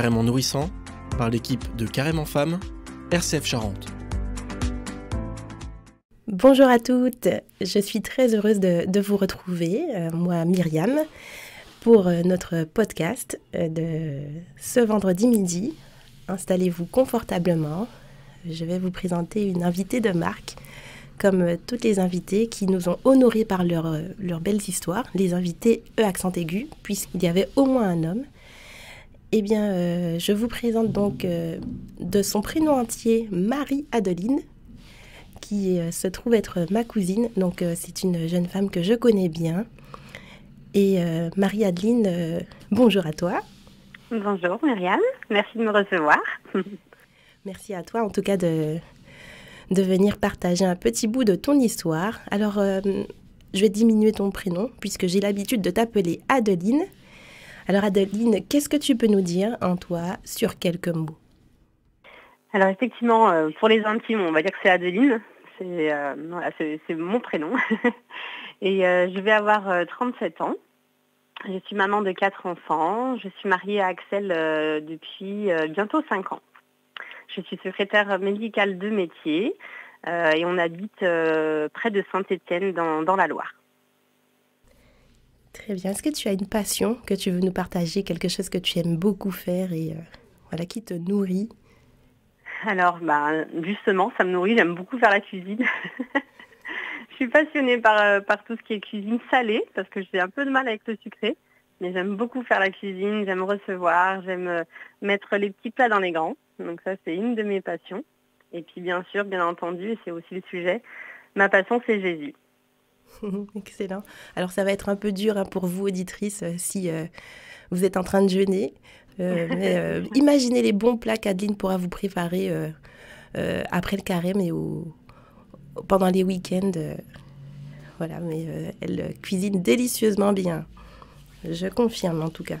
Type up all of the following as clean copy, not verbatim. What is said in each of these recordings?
Carrément Nourrissant par l'équipe de Carrément Femmes, RCF Charente. Bonjour à toutes, je suis très heureuse de vous retrouver, moi Myriam, pour notre podcast de ce vendredi midi. Installez-vous confortablement, je vais vous présenter une invitée de marque, comme toutes les invités qui nous ont honorés par leurs belles histoires, les invités accent aigu, puisqu'il y avait au moins un homme. Eh bien, je vous présente donc de son prénom entier Marie-Adeline, qui se trouve être ma cousine. Donc, c'est une jeune femme que je connais bien. Et Marie-Adeline, bonjour à toi. Bonjour Myriam, merci de me recevoir. Merci à toi en tout cas de venir partager un petit bout de ton histoire. Alors, je vais diminuer ton prénom puisque j'ai l'habitude de t'appeler Adeline. Alors Adeline, qu'est-ce que tu peux nous dire en toi sur quelques mots? Alors effectivement, pour les intimes, on va dire que c'est Adeline, c'est mon prénom. Et je vais avoir 37 ans. Je suis maman de 4 enfants. Je suis mariée à Axel depuis bientôt 5 ans. Je suis secrétaire médicale de métier et on habite près de Saint-Étienne dans la Loire. Très bien. Est-ce que tu as une passion que tu veux nous partager, quelque chose que tu aimes beaucoup faire et voilà, qui te nourrit? Alors, justement, ça me nourrit. J'aime beaucoup faire la cuisine. Je suis passionnée par tout ce qui est cuisine salée parce que j'ai un peu de mal avec le sucré. Mais j'aime beaucoup faire la cuisine, j'aime recevoir, j'aime mettre les petits plats dans les grands. Donc ça, c'est une de mes passions. Et puis bien sûr, bien entendu, et c'est aussi le sujet, ma passion, c'est Jésus. Excellent. Alors ça va être un peu dur pour vous, auditrices, si vous êtes en train de jeûner. Mais imaginez les bons plats qu'Adeline pourra vous préparer après le carême et pendant les week-ends. Voilà, mais elle cuisine délicieusement bien. Je confirme en tout cas.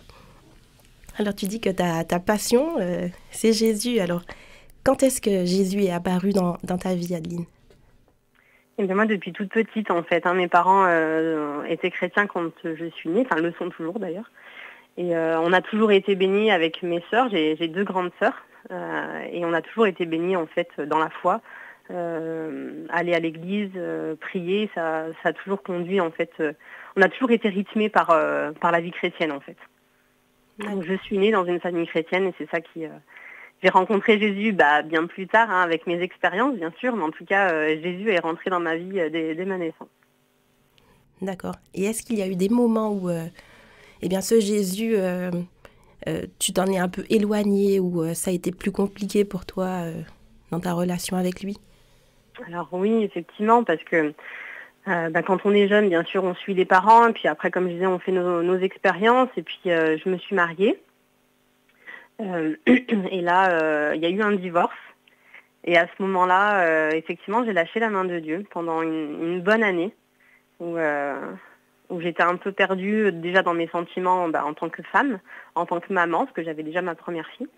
Alors tu dis que ta passion, c'est Jésus. Alors quand est-ce que Jésus est apparu dans ta vie, Adeline? Et bien moi, depuis toute petite, en fait. Mes parents étaient chrétiens quand je suis née, enfin le sont toujours d'ailleurs. Et on a toujours été bénis avec mes sœurs, j'ai 2 grandes sœurs, et on a toujours été bénis en fait dans la foi. Aller à l'église, prier, ça a toujours conduit en fait. On a toujours été rythmés par la vie chrétienne en fait. Donc, je suis née dans une famille chrétienne et c'est ça qui... J'ai rencontré Jésus bien plus tard, avec mes expériences bien sûr, mais en tout cas Jésus est rentré dans ma vie dès ma naissance. D'accord. Et est-ce qu'il y a eu des moments où ce Jésus, tu t'en es un peu éloigné ou ça a été plus compliqué pour toi dans ta relation avec lui? Alors oui, effectivement, parce que quand on est jeune, bien sûr, on suit les parents, et puis après, comme je disais, on fait nos expériences, et puis je me suis mariée. Et là, il y a eu un divorce. Et à ce moment-là, effectivement, j'ai lâché la main de Dieu pendant une bonne année où j'étais un peu perdue déjà dans mes sentiments en tant que femme, en tant que maman, parce que j'avais déjà ma première fille.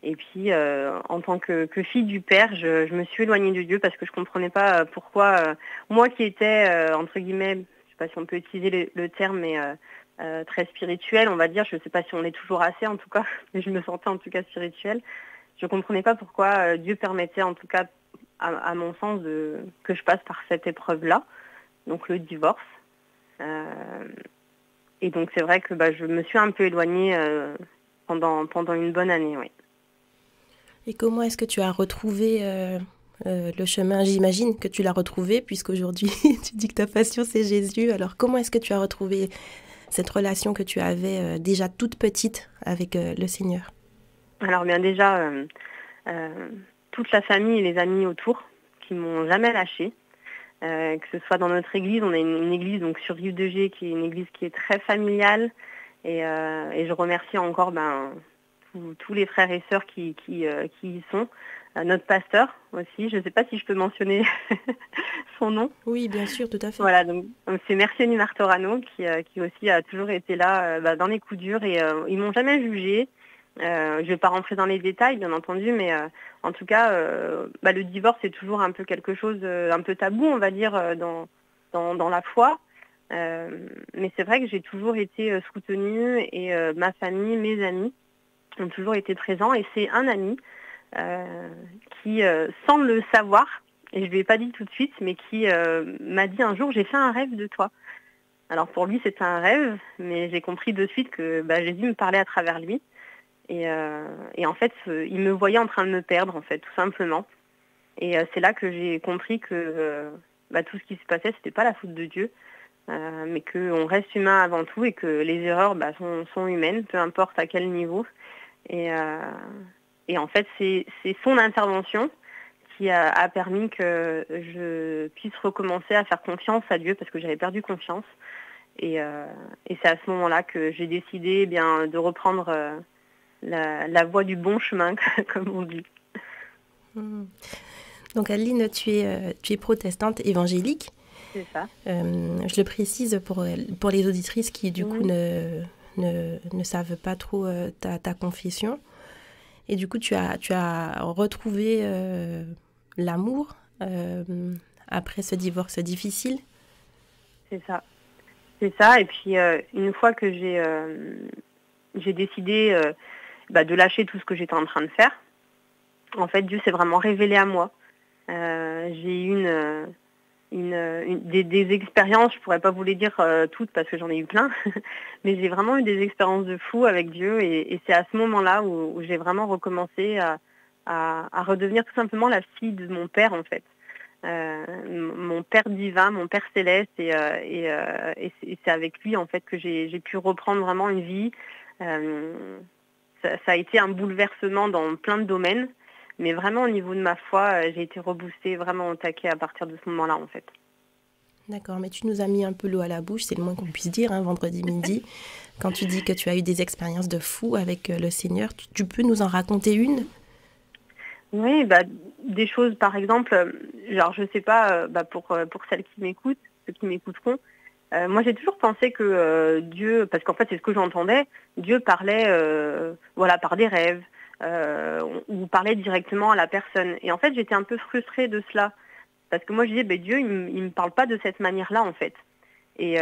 Et puis, en tant que fille du père, je me suis éloignée de Dieu parce que je ne comprenais pas pourquoi moi qui étais, entre guillemets, je ne sais pas si on peut utiliser le terme, mais très spirituelle, on va dire. Je ne sais pas si on l'est toujours assez, en tout cas, mais je me sentais en tout cas spirituelle. Je ne comprenais pas pourquoi Dieu permettait, en tout cas, à mon sens, que je passe par cette épreuve-là, donc le divorce. Et donc, c'est vrai que je me suis un peu éloignée pendant une bonne année, oui. Et comment est-ce que tu as retrouvé le chemin? J'imagine que tu l'as retrouvé, puisqu'aujourd'hui, tu dis que ta passion, c'est Jésus. Alors, comment est-ce que tu as retrouvé cette relation que tu avais déjà toute petite avec le Seigneur? Alors, bien déjà, toute la famille et les amis autour qui m'ont jamais lâchée. Que ce soit dans notre église, on a une église donc sur Rive de Gé, qui est une église qui est très familiale. Et je remercie encore tous les frères et sœurs qui y sont. Notre pasteur aussi, je ne sais pas si je peux mentionner son nom. Oui, bien sûr, tout à fait. Voilà, donc c'est Mercioni Martorano qui aussi a toujours été là dans les coups durs et ils m'ont jamais jugée. Je ne vais pas rentrer dans les détails, bien entendu, mais en tout cas, le divorce est toujours un peu quelque chose, un peu tabou, on va dire, dans la foi. Mais c'est vrai que j'ai toujours été soutenue et ma famille, mes amis ont toujours été présents. Et c'est un ami qui, sans le savoir, et je ne lui ai pas dit tout de suite, mais qui m'a dit un jour, j'ai fait un rêve de toi. Alors pour lui, c'était un rêve, mais j'ai compris de suite que Jésus me parlait à travers lui. Et en fait, il me voyait en train de me perdre, en fait, tout simplement. Et c'est là que j'ai compris que tout ce qui se passait, c'était pas la faute de Dieu, mais qu'on reste humain avant tout et que les erreurs sont humaines, peu importe à quel niveau. Et en fait, c'est son intervention qui a permis que je puisse recommencer à faire confiance à Dieu parce que j'avais perdu confiance. Et c'est à ce moment-là que j'ai décidé de reprendre la voie du bon chemin, comme on dit. Donc Adeline, tu es protestante évangélique. C'est ça. Je le précise pour les auditrices qui du coup ne savent pas trop ta confession. Et du coup, tu as retrouvé l'amour après ce divorce difficile. C'est ça. C'est ça. Et puis, une fois que j'ai décidé de lâcher tout ce que j'étais en train de faire, en fait, Dieu s'est vraiment révélé à moi. J'ai eu des expériences, je pourrais pas vous les dire toutes parce que j'en ai eu plein, mais j'ai vraiment eu des expériences de fou avec Dieu et c'est à ce moment-là où j'ai vraiment recommencé à redevenir tout simplement la fille de mon père en fait. Mon père divin, mon père céleste et c'est avec lui en fait que j'ai pu reprendre vraiment une vie. Ça a été un bouleversement dans plein de domaines. Mais vraiment, au niveau de ma foi, j'ai été reboostée vraiment au taquet à partir de ce moment-là, en fait. D'accord, mais tu nous as mis un peu l'eau à la bouche, c'est le moins qu'on puisse dire, vendredi midi. Quand tu dis que tu as eu des expériences de fou avec le Seigneur, tu peux nous en raconter une ? Oui, des choses, par exemple, genre, je sais pas, pour celles qui m'écoutent, ceux qui m'écouteront, moi, j'ai toujours pensé que Dieu, parce qu'en fait, c'est ce que j'entendais, Dieu parlait par des rêves. Ou parler directement à la personne. Et en fait, j'étais un peu frustrée de cela. Parce que moi, je disais, Dieu, il me parle pas de cette manière-là, en fait. Et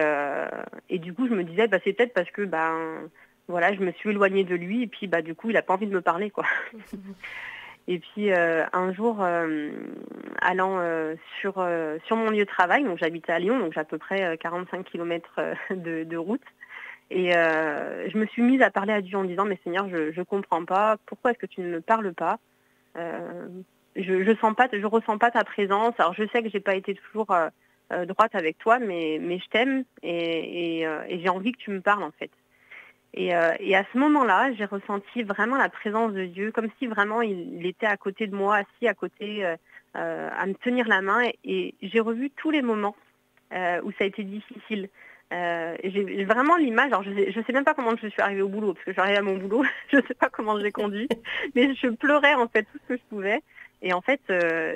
du coup, je me disais, c'est peut-être parce que, je me suis éloignée de lui, et puis, du coup, il n'a pas envie de me parler, quoi. Et puis, un jour, allant sur mon lieu de travail, donc j'habitais à Lyon, donc j'ai à peu près 45 km de route, et je me suis mise à parler à Dieu en disant, mais Seigneur, je comprends pas, pourquoi est-ce que tu ne me parles pas ? Je ressens pas ta présence. Alors je sais que j'ai pas été toujours droite avec toi, mais je t'aime et j'ai envie que tu me parles en fait. Et à ce moment-là, j'ai ressenti vraiment la présence de Dieu, comme si vraiment il était à côté de moi, assis à côté, à me tenir la main. Et j'ai revu tous les moments où ça a été difficile. J'ai vraiment l'image, alors je sais même pas comment je suis arrivée au boulot, parce que je suis arrivée à mon boulot, je sais pas comment j'ai conduit, mais je pleurais en fait tout ce que je pouvais. Et en fait,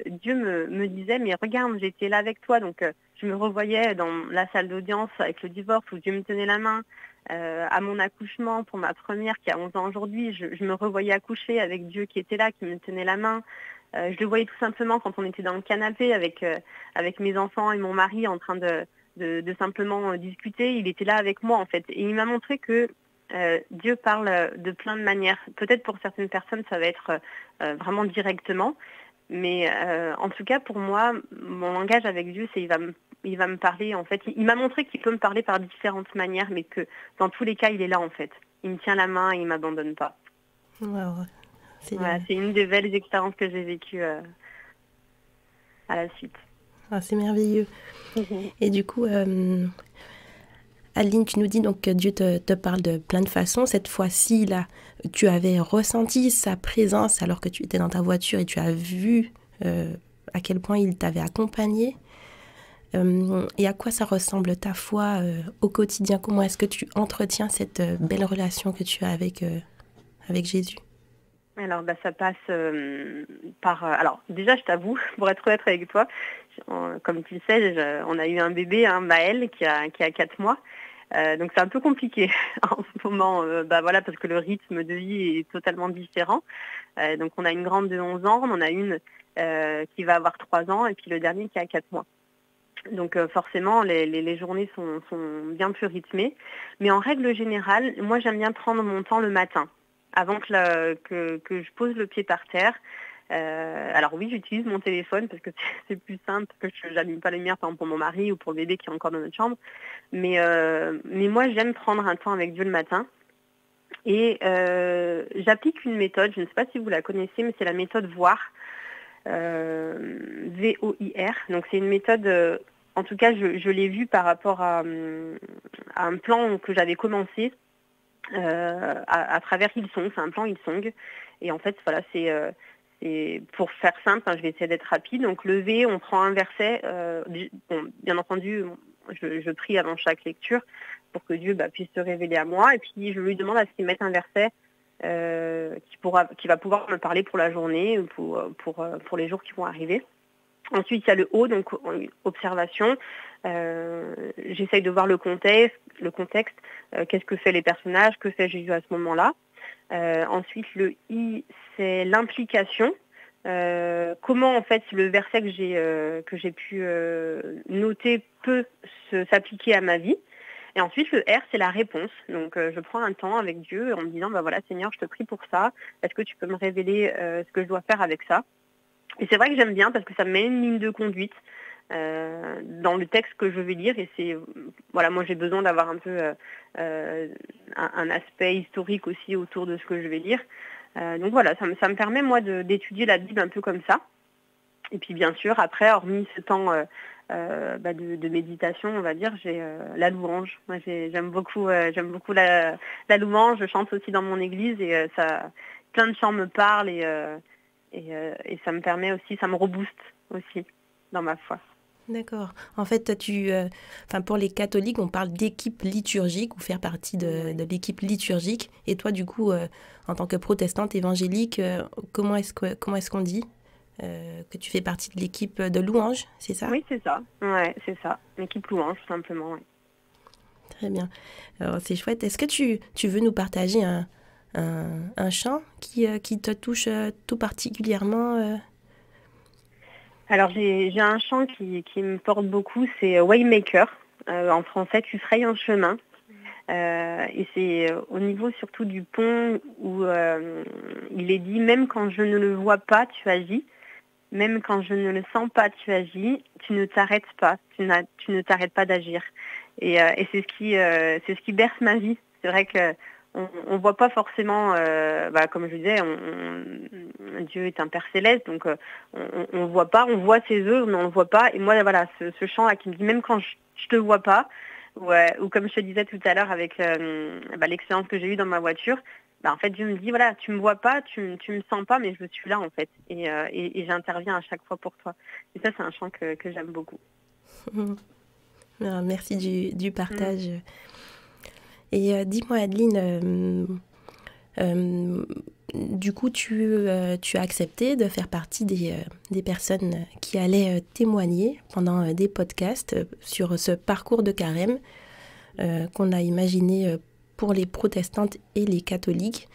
Dieu me disait, mais regarde, j'étais là avec toi, donc je me revoyais dans la salle d'audience avec le divorce où Dieu me tenait la main, à mon accouchement pour ma première qui a 11 ans aujourd'hui, je me revoyais accoucher avec Dieu qui était là, qui me tenait la main. Je le voyais tout simplement quand on était dans le canapé avec mes enfants et mon mari en train de simplement discuter, il était là avec moi en fait. Et il m'a montré que Dieu parle de plein de manières. Peut-être pour certaines personnes, ça va être vraiment directement. Mais en tout cas, pour moi, mon langage avec Dieu, c'est il va me parler en fait. Il m'a montré qu'il peut me parler par différentes manières, mais que dans tous les cas, il est là en fait. Il me tient la main et il ne m'abandonne pas. Wow. C'est une des belles expériences que j'ai vécues à la suite. Ah, c'est merveilleux. Et du coup, Adeline, tu nous dis donc que Dieu te parle de plein de façons. Cette fois-ci, là, tu avais ressenti sa présence alors que tu étais dans ta voiture et tu as vu à quel point il t'avait accompagné. Et à quoi ça ressemble ta foi au quotidien ? Comment est-ce que tu entretiens cette belle relation que tu as avec Jésus ? Alors, ça passe par... alors, déjà, je t'avoue, pour être honnête avec toi, comme tu le sais, on a eu un bébé, Maël, qui a 4 mois. Donc, c'est un peu compliqué en ce moment, parce que le rythme de vie est totalement différent. Donc, on a une grande de 11 ans, on en a une qui va avoir 3 ans, et puis le dernier qui a 4 mois. Donc forcément, les journées sont bien plus rythmées. Mais en règle générale, moi, j'aime bien prendre mon temps le matin. avant que je pose le pied par terre. Alors oui, j'utilise mon téléphone parce que c'est plus simple, parce que je n'allume pas la lumière par exemple pour mon mari ou pour le bébé qui est encore dans notre chambre. Mais moi, j'aime prendre un temps avec Dieu le matin. Et j'applique une méthode, je ne sais pas si vous la connaissez, mais c'est la méthode VOIR. VOIR. Donc c'est une méthode, en tout cas je l'ai vue par rapport à un plan que j'avais commencé à travers Hillsong. C'est un plan Hillsong. Et en fait, voilà, c'est pour faire simple, je vais essayer d'être rapide. Donc le V, on prend un verset. Bon, bien entendu, je prie avant chaque lecture pour que Dieu puisse se révéler à moi. Et puis je lui demande à ce qu'il mette un verset qui va pouvoir me parler pour la journée, pour les jours qui vont arriver. Ensuite, il y a le O, donc observation. J'essaye de voir le contexte, qu'est-ce que fait les personnages, que fait Jésus à ce moment-là. Ensuite, le I, c'est l'implication. Comment en fait le verset que j'ai pu noter peut s'appliquer à ma vie. Et ensuite, le R, c'est la réponse. Donc, je prends un temps avec Dieu en me disant, voilà, Seigneur, je te prie pour ça. Est-ce que tu peux me révéler ce que je dois faire avec ça? Et c'est vrai que j'aime bien parce que ça me met une ligne de conduite dans le texte que je vais lire. Et c'est, voilà, moi, j'ai besoin d'avoir un peu un aspect historique aussi autour de ce que je vais lire. Donc, voilà, ça me permet, moi, d'étudier la Bible un peu comme ça. Et puis, bien sûr, après, hormis ce temps de méditation, on va dire, j'ai la louange. Moi, j'aime beaucoup la louange. Je chante aussi dans mon église et plein de chants me parlent et ça me permet aussi, ça me rebooste aussi dans ma foi. D'accord. En fait, pour les catholiques, on parle d'équipe liturgique ou faire partie de l'équipe liturgique. Et toi, du coup, en tant que protestante évangélique, comment est-ce qu'on dit que tu fais partie de l'équipe de louange, c'est ça? Oui, c'est ça. Ouais, c'est ça. L'équipe louange, tout simplement. Ouais. Très bien. Alors, c'est chouette. Est-ce que tu veux nous partager un chant qui te touche tout particulièrement Alors, j'ai un chant qui me porte beaucoup, c'est Waymaker. En français, tu frayes un chemin. Et c'est au niveau surtout du pont où il est dit, même quand je ne le vois pas, tu agis. Même quand je ne le sens pas, tu agis, tu ne t'arrêtes pas, tu ne t'arrêtes pas d'agir. Et c'est ce qui berce ma vie. C'est vrai que on voit pas forcément, comme je disais, Dieu est un Père céleste, donc on voit pas, on voit ses œuvres, mais on le voit pas. Et moi, voilà, ce chant-là qui me dit, même quand je te vois pas, ou comme je te disais tout à l'heure avec l'expérience que j'ai eue dans ma voiture, en fait, Dieu me dit, voilà, tu me vois pas, tu me sens pas, mais je suis là, en fait. Et j'interviens à chaque fois pour toi. Et ça, c'est un chant que j'aime beaucoup. Merci du partage. Et dis-moi, Adeline, du coup, tu as accepté de faire partie des personnes qui allaient témoigner pendant des podcasts sur ce parcours de carême qu'on a imaginé pour les protestantes et les catholiques.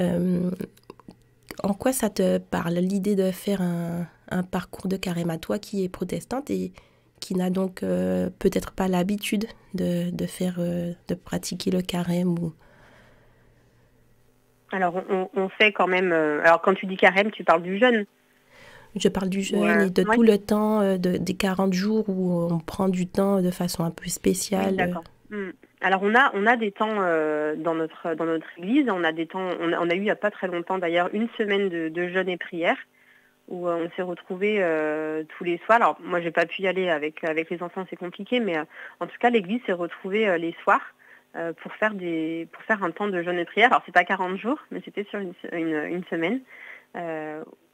En quoi ça te parle, l'idée de faire un parcours de carême à toi qui est protestante et qui n'a donc peut-être pas l'habitude de pratiquer le carême ou... Alors, on fait quand même... alors, quand tu dis carême, tu parles du jeûne. Je parle du jeûne et de tout le temps, des 40 jours où on prend du temps de façon un peu spéciale. Oui, d'accord. Alors, on a des temps dans notre église. On a des temps... On a eu il n'y a pas très longtemps, d'ailleurs, une semaine de jeûne et prière où on s'est retrouvés tous les soirs. Alors, moi, j'ai pas pu y aller avec les enfants, c'est compliqué, mais en tout cas, l'église s'est retrouvée les soirs pour faire un temps de jeûne et prière. Alors, c'est pas 40 jours, mais c'était sur une semaine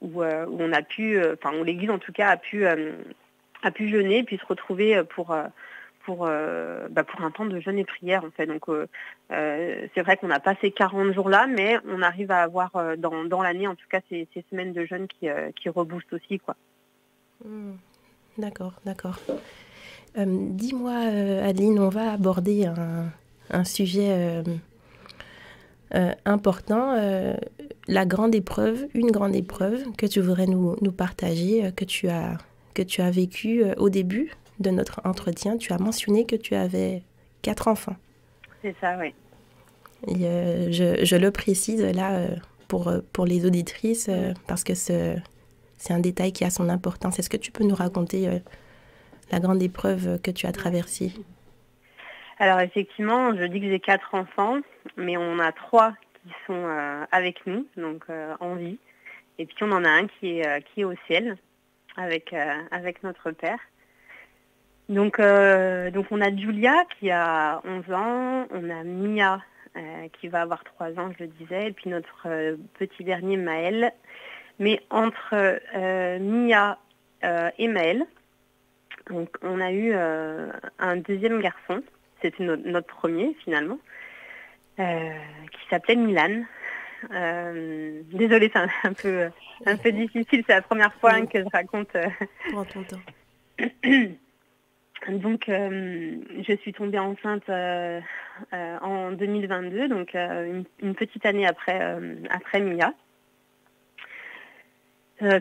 où on a pu, où l'église, en tout cas, a pu jeûner puis se retrouver pour un temps de jeûne et prière, en fait. Donc, c'est vrai qu'on n'a pas ces 40 jours-là, mais on arrive à avoir dans l'année, en tout cas, ces semaines de jeûne qui reboostent aussi, quoi. D'accord. Dis-moi, Adeline, on va aborder un sujet important, une grande épreuve que tu voudrais nous partager, que tu as vécu au début de notre entretien. Tu as mentionné que tu avais 4 enfants. C'est ça, oui. Et je le précise là pour les auditrices parce que c'est un détail qui a son importance. Est-ce que tu peux nous raconter la grande épreuve que tu as traversée? Alors effectivement, je dis que j'ai 4 enfants, mais on a 3 qui sont avec nous, donc en vie. Et puis on en a un qui est au ciel avec notre père. Donc on a Julia qui a 11 ans, on a Mia qui va avoir 3 ans, je le disais, et puis notre petit dernier Maël. Mais entre Mia et Maël, donc, on a eu un deuxième garçon, c'était notre premier finalement, qui s'appelait Milan. Désolée, c'est un peu difficile, c'est la première fois que je raconte. Prends ton temps. Donc, je suis tombée enceinte en 2022, donc une petite année après Mia.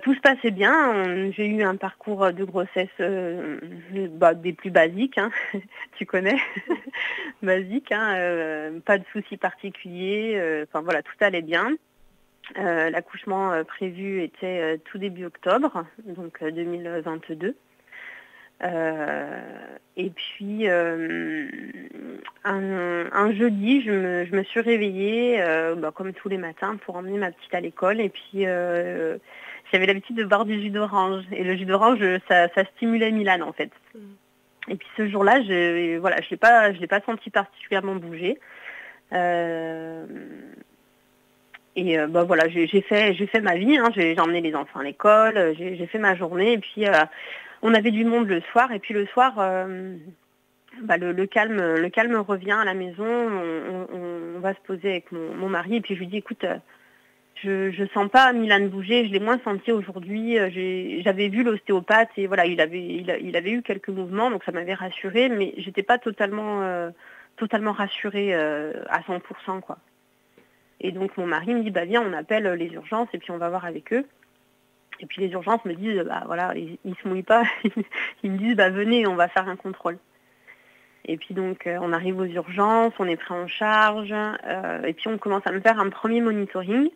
Tout se passait bien. J'ai eu un parcours de grossesse des plus basiques, hein. Tu connais, basique, hein, pas de soucis particuliers. Enfin voilà, tout allait bien. L'accouchement prévu était tout début octobre, donc 2022. Et puis un jeudi, je me suis réveillée comme tous les matins pour emmener ma petite à l'école. Et puis j'avais l'habitude de boire du jus d'orange. Et le jus d'orange, ça stimulait Milan en fait. Et puis ce jour-là, je l'ai pas senti particulièrement bouger. Voilà, j'ai fait ma vie. Hein. J'ai emmené les enfants à l'école, j'ai fait ma journée. Et puis on avait du monde le soir. Et puis le soir, le calme revient à la maison. On va se poser avec mon mari. Et puis je lui dis, écoute, je sens pas Milan bouger. Je l'ai moins senti aujourd'hui. J'avais vu l'ostéopathe et voilà, il avait eu quelques mouvements, donc ça m'avait rassurée. Mais j'étais pas totalement rassurée à 100%, quoi. Et donc mon mari me dit, viens, on appelle les urgences et puis on va voir avec eux. Et puis les urgences me disent, voilà, ils se mouillent pas. Ils me disent, venez, on va faire un contrôle. Et puis donc on arrive aux urgences, on est pris en charge, et puis on commence à me faire un premier monitoring.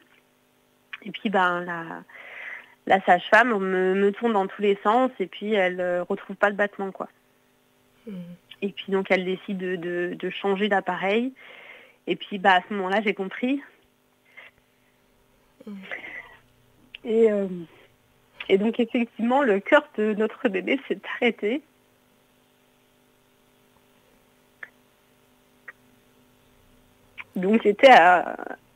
Et puis la sage-femme me tourne dans tous les sens et puis elle retrouve pas le battement, quoi. Et puis donc elle décide de changer d'appareil. Et puis à ce moment-là, j'ai compris. Et donc effectivement, le cœur de notre bébé s'est arrêté. Donc j'étais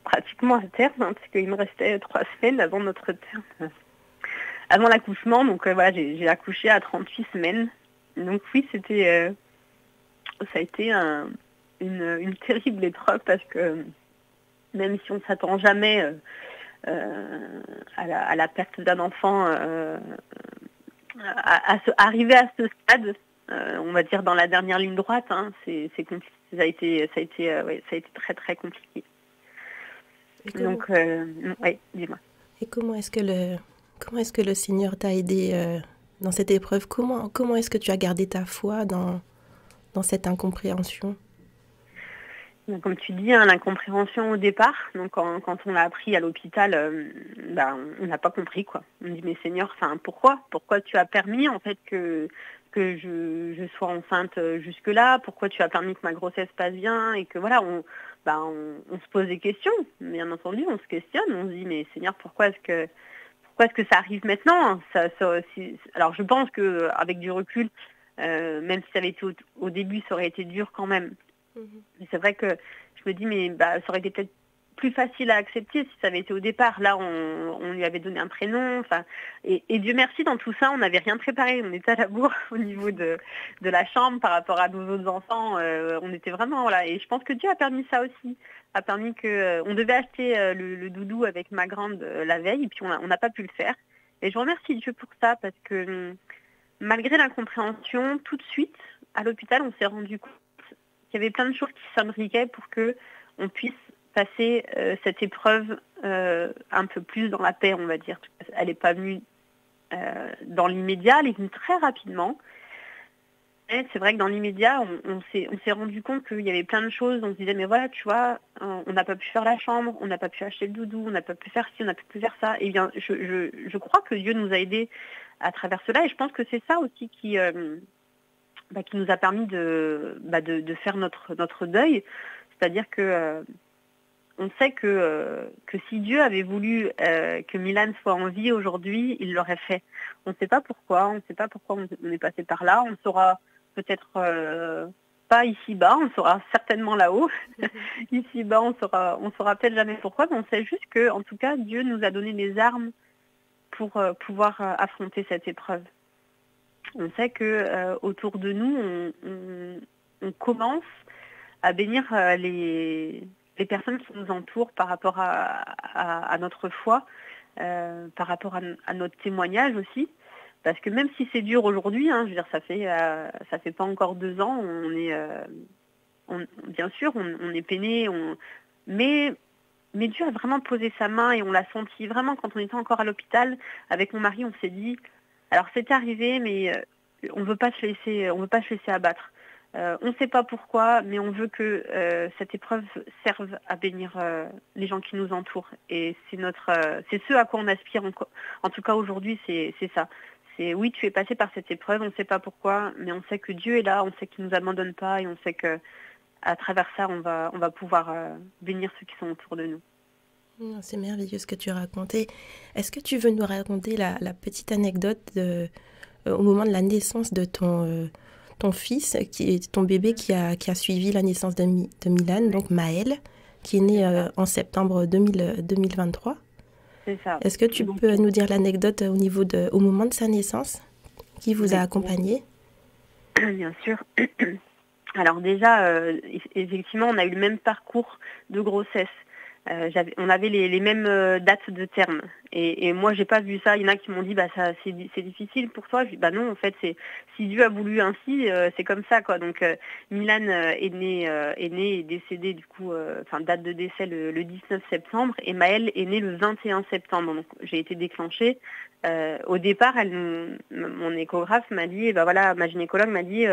pratiquement à terme, hein, parce qu'il me restait 3 semaines avant notre terme, avant l'accouchement. Donc voilà, j'ai accouché à 38 semaines. Donc oui, ça a été une terrible épreuve parce que même si on ne s'attend jamais à la perte d'un enfant, arriver à ce stade, on va dire dans la dernière ligne droite, hein, c'est compliqué. Ça a été très très compliqué. Donc, oui, dis-moi. Et comment est-ce que le Seigneur t'a aidé dans cette épreuve? Comment est-ce que tu as gardé ta foi dans cette incompréhension? Comme tu dis, hein, l'incompréhension au départ. Donc quand on l'a appris à l'hôpital, on n'a pas compris, quoi. On me dit, mais Seigneur, pourquoi tu as permis en fait que je sois enceinte jusque-là? Pourquoi tu as permis que ma grossesse passe bien? Et que voilà, on se pose des questions. Bien entendu, on se questionne. On se dit, mais Seigneur, pourquoi est-ce que ça arrive maintenant? Alors je pense qu'avec du recul, même si ça avait été au début, ça aurait été dur quand même. Mais c'est vrai que je me dis, mais ça aurait été peut-être plus facile à accepter si ça avait été au départ. Là, on lui avait donné un prénom. Et Dieu merci, dans tout ça, on n'avait rien préparé. On était à la bourre au niveau de la chambre par rapport à nos autres enfants. On était vraiment là. Et je pense que Dieu a permis ça aussi. A permis on devait acheter le doudou avec ma grande la veille, et puis on n'a pas pu le faire. Et je remercie Dieu pour ça, parce que malgré l'incompréhension, tout de suite, à l'hôpital, on s'est rendu compte qu'il y avait plein de choses qui s'imbriquaient pour qu'on puisse passer cette épreuve un peu plus dans la paix, on va dire. Elle n'est pas venue dans l'immédiat, elle est venue très rapidement. c'est vrai que dans l'immédiat, on s'est rendu compte qu'il y avait plein de choses. On se disait, mais voilà, tu vois, on n'a pas pu faire la chambre, on n'a pas pu acheter le doudou, on n'a pas pu faire ci, on n'a pas pu faire ça. Et bien, je crois que Dieu nous a aidés à travers cela. Et je pense que c'est ça aussi qui nous a permis de faire notre deuil. C'est-à-dire que on sait que si Dieu avait voulu que Milan soit en vie aujourd'hui, il l'aurait fait. On ne sait pas pourquoi, on est passé par là. On saura peut-être pas ici-bas, on saura certainement là-haut. Ici-bas, on saura peut-être jamais pourquoi, mais on sait juste que, en tout cas, Dieu nous a donné les armes pour pouvoir affronter cette épreuve. On sait que autour de nous, on commence à bénir les personnes qui nous entourent par rapport à notre foi, par rapport à notre témoignage aussi. Parce que même si c'est dur aujourd'hui, je veux dire, ça fait pas encore 2 ans, bien sûr, on est peiné, mais Dieu a vraiment posé sa main et on l'a senti vraiment quand on était encore à l'hôpital. Avec mon mari, on s'est dit, alors c'est arrivé, mais on veut pas se laisser abattre. On ne sait pas pourquoi, mais on veut que cette épreuve serve à bénir les gens qui nous entourent. Et c'est ce à quoi on aspire. En tout cas, aujourd'hui, c'est ça. C'est oui, tu es passé par cette épreuve, on ne sait pas pourquoi, mais on sait que Dieu est là, on sait qu'il ne nous abandonne pas et on sait que à travers ça, on va pouvoir bénir ceux qui sont autour de nous. C'est merveilleux ce que tu as raconté. Est-ce que tu veux nous raconter la petite anecdote au moment de la naissance de ton fils, ton bébé qui a suivi la naissance de Milan, donc Maël, qui est né en septembre 2023. C'est ça. Est-ce que tu peux nous dire l'anecdote au moment de sa naissance, qui vous a accompagné? Bien sûr. Alors déjà, effectivement, on a eu le même parcours de grossesse. On avait les mêmes dates de terme. Et moi, j'ai pas vu ça. Il y en a qui m'ont dit, ça, c'est difficile pour toi. Je dis, non, en fait, si Dieu a voulu ainsi, c'est comme ça, quoi. Donc, Milan est né et décédé, du coup, date de décès le 19 septembre, et Maël est né le 21 septembre. Donc, j'ai été déclenchée. Au départ, mon échographe m'a dit, ma gynécologue m'a dit,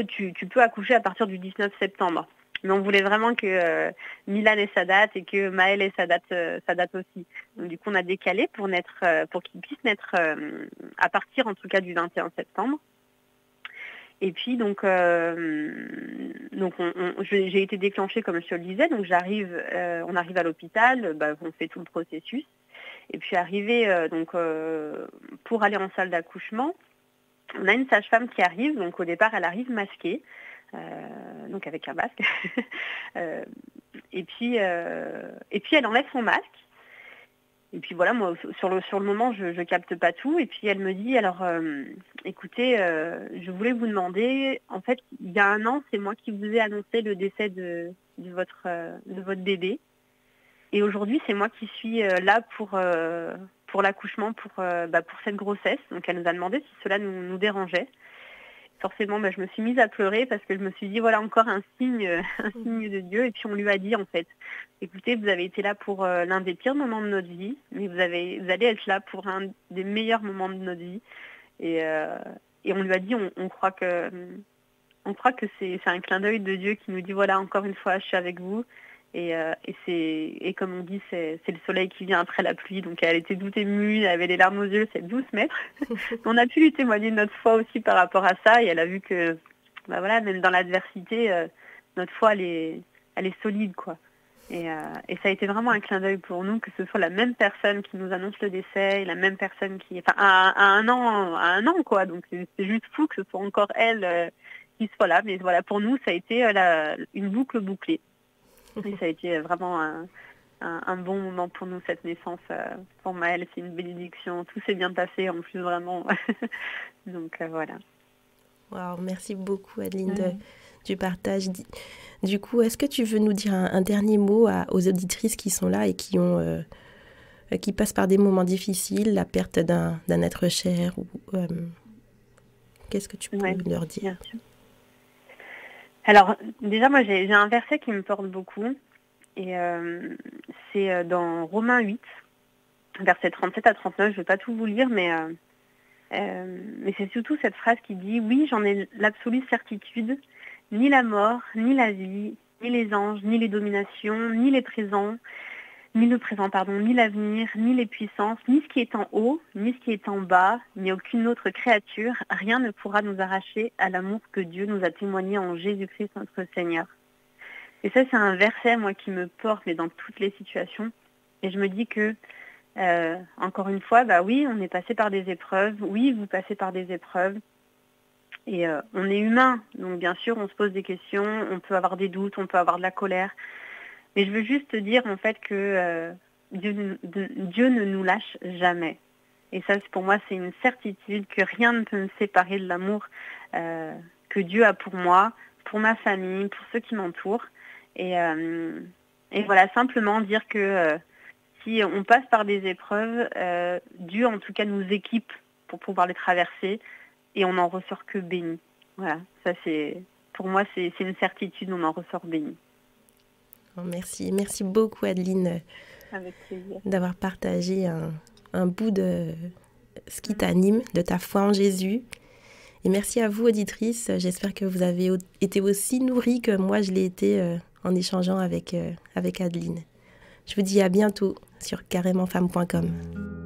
tu peux accoucher à partir du 19 septembre. Mais on voulait vraiment que Milan ait sa date et que Maël ait sa date aussi. Donc, du coup, on a décalé pour qu'il puisse naître à partir, en tout cas, du 21 septembre. Et puis, donc j'ai été déclenchée, comme je te le disais. Donc, on arrive à l'hôpital, on fait tout le processus. Et puis, arrivé pour aller en salle d'accouchement, on a une sage-femme qui arrive. Donc, au départ, elle arrive masquée. Donc avec un masque. Et puis elle enlève son masque. Et puis voilà, moi sur le moment je capte pas tout. Et puis elle me dit, alors écoutez, je voulais vous demander, en fait il y a 1 an, c'est moi qui vous ai annoncé le décès de votre bébé. Et aujourd'hui c'est moi qui suis là pour l'accouchement, pour cette grossesse. Donc elle nous a demandé si cela nous dérangeait. Forcément, je me suis mise à pleurer parce que je me suis dit, voilà encore un signe de Dieu. Et puis on lui a dit, en fait, écoutez, vous avez été là pour l'un des pires moments de notre vie, mais vous allez être là pour un des meilleurs moments de notre vie. Et on lui a dit, on croit que c'est un clin d'œil de Dieu qui nous dit, voilà, encore une fois, je suis avec vous. Et comme on dit, c'est le soleil qui vient après la pluie. Donc elle était toute émue, elle avait les larmes aux yeux, c'est 12 mètres. On a pu lui témoigner de notre foi aussi par rapport à ça. Et elle a vu que, même dans l'adversité, notre foi, elle est solide, quoi. Et ça a été vraiment un clin d'œil pour nous, que ce soit la même personne qui nous annonce le décès, et la même personne à 1 an, quoi. Donc c'est juste fou que ce soit encore elle qui soit là. Mais voilà, pour nous, ça a été une boucle bouclée. Et ça a été vraiment un bon moment pour nous, cette naissance. Pour Maël, c'est une bénédiction. Tout s'est bien passé, en plus, vraiment. Donc, voilà. Wow, merci beaucoup, Adeline, du partage. Du coup, est-ce que tu veux nous dire un dernier mot aux auditrices qui sont là et qui passent par des moments difficiles, la perte d'un être cher qu'est-ce que tu peux leur dire? Bien sûr. Alors, déjà, moi, j'ai un verset qui me porte beaucoup, et c'est dans Romains 8, versets 37 à 39. Je ne vais pas tout vous lire, mais Mais c'est surtout cette phrase qui dit « Oui, j'en ai l'absolue certitude, ni la mort, ni la vie, ni les anges, ni les dominations, ni le présent, ni l'avenir, ni les puissances, ni ce qui est en haut, ni ce qui est en bas, ni aucune autre créature, rien ne pourra nous arracher à l'amour que Dieu nous a témoigné en Jésus-Christ notre Seigneur. » Et ça, c'est un verset, moi, qui me porte, mais dans toutes les situations. Et je me dis que, encore une fois, oui, on est passé par des épreuves. Oui, vous passez par des épreuves. Et on est humain. Donc, bien sûr, on se pose des questions. On peut avoir des doutes. On peut avoir de la colère. Mais je veux juste te dire, en fait, que Dieu ne nous lâche jamais. Et ça, pour moi, c'est une certitude que rien ne peut me séparer de l'amour que Dieu a pour moi, pour ma famille, pour ceux qui m'entourent. Et voilà, simplement dire que si on passe par des épreuves, Dieu en tout cas nous équipe pour pouvoir les traverser et on n'en ressort que béni. Voilà, ça pour moi c'est une certitude, on en ressort béni. Merci beaucoup Adeline Avec plaisir. D'avoir partagé un bout de ce qui t'anime, de ta foi en Jésus. Et merci à vous auditrices, j'espère que vous avez été aussi nourries que moi je l'ai été en échangeant avec Adeline. Je vous dis à bientôt sur carrémentfemme.com.